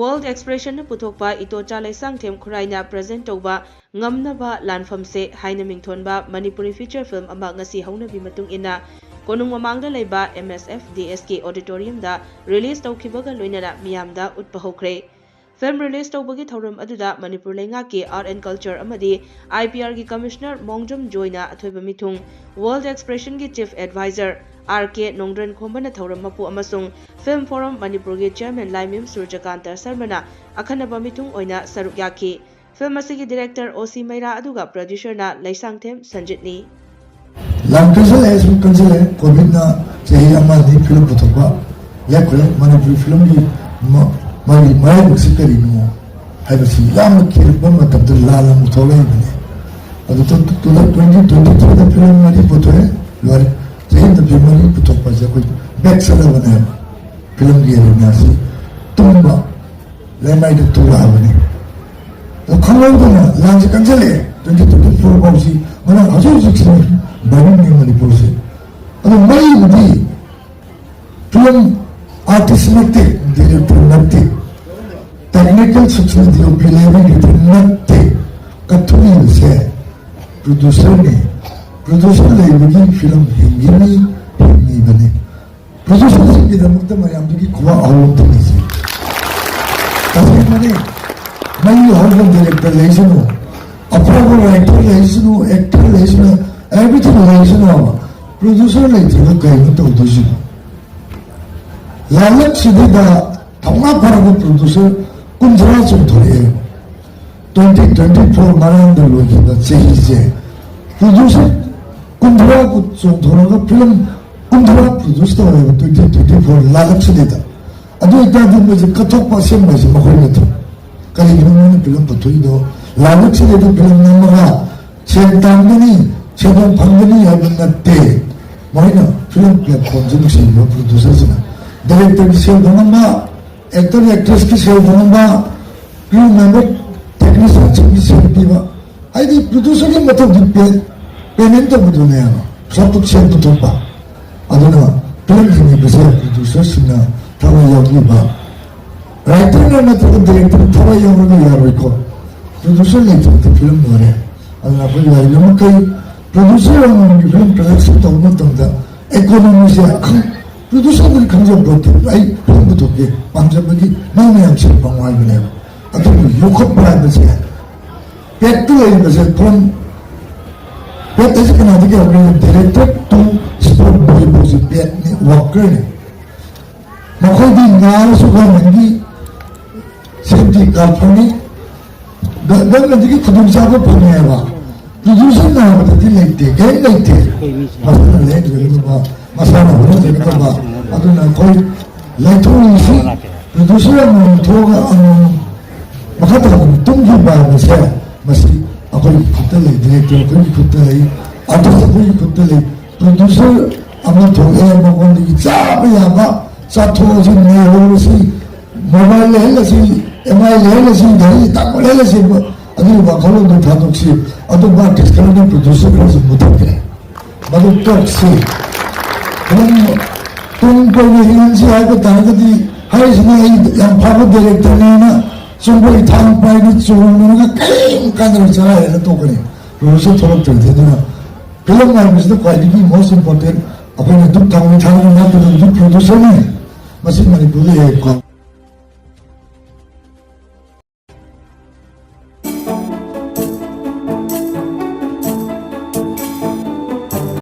World Expression पुथोकपा इटोचा लाइसांगथेम खुराइना present तौबा ngamnaba lanfamse haina mingthonba Manipuri feature film ama ngasi haunabi matung ina konung mamangda leiba MSF DSK auditorium da release taukibaga loinana miyamda utpa hokre film release tawbagi thorum aduda Manipur lenga ki art and culture amadi IPR gi commissioner Mongjom Joina athoiba mithung World Expression gi chief advisor RK Nongdran Khombana thorum mapu amasung film forum Manipur gi chairman Laimim Surjakantar Sarmana akhanaba mithung oina saruk yaki film asigi director OC Meira aduga producer na Laisangthem Sanjitni Langkasal as we consider COVID na sahi amadi film puthokba yakule Manipur film gi mari mai musikari no haibasi yam kirba matabda lala mutholai bane adu to 2023 da film mari puthoe lor sahi da film mari puthokba ja koi back sala bana film gi na si tumba lemai da tura bane Khalawdana lanj kanjale 2024 bausi mana hajur jiksin bani ni Manipur se adu mai mudi film artist natte director natte technical success dio pilevin itu natte kathuni se producer le bagi film hingi bane producer se ki damukta mayam ki kuwa awon tani se kasi mane mai horror director leisano approval writer leisano actor leisano everything leisano producer leisano kai to doshi lalak sidida thama parago producer kumdra chum thore 2024 marand logi da chehi se producer kumdra ku chum thora ga film kumdra produce to 2024 lalak sidida adu ita dum je kathok pa sem ma se makhoi na kali gimana film patuido lalak se itu film nama centangani cedong panggani abang natte mana film platform jenis ini producer sana director se donamba actor actress ki se donamba crew member technician ki se diba ai producer ni matlab di payment to budone ya सब कुछ से तो पा aduna film ni bese producer sina tawa yogi ba writer na to director tawa yogi ya reko producer ni to film nore aduna pun ya yo kai producer ni film production to no tanda economy se producer ni kanjo bote ai film to ke panja bagi na me am se pangwai ne atu yo ko pra bese pet to ai bese from pet is kana de director to sport boy bosi pet ni worker ni makhoi di ngal su ga mangi safety car pani dan nanti khudum sa ko phane ba producer na ba ti leite ke leite masana leite ba masana ho ne ka ba aduna koi leito ni si producer mo thoga makata tumgi ba se masi akoi khutale director koi khutale atu koi khutale producer ama thoga ma kon di cha ba ba sa tho si ne ho si mobile le si MI le si dari tak le si adu ba khalo do thadok si adu ba discount producer ko se mutakre badu tok si tum ko ni hin si ai ko ta ga di hai si ni yang phabu director ni na sumbo i thang pai ni chu no ga kai ka na chara le to ko ni producer thorok tel de na film ma is the quality most important apne duk thang ni thang na to producer ni masi Manipur le ko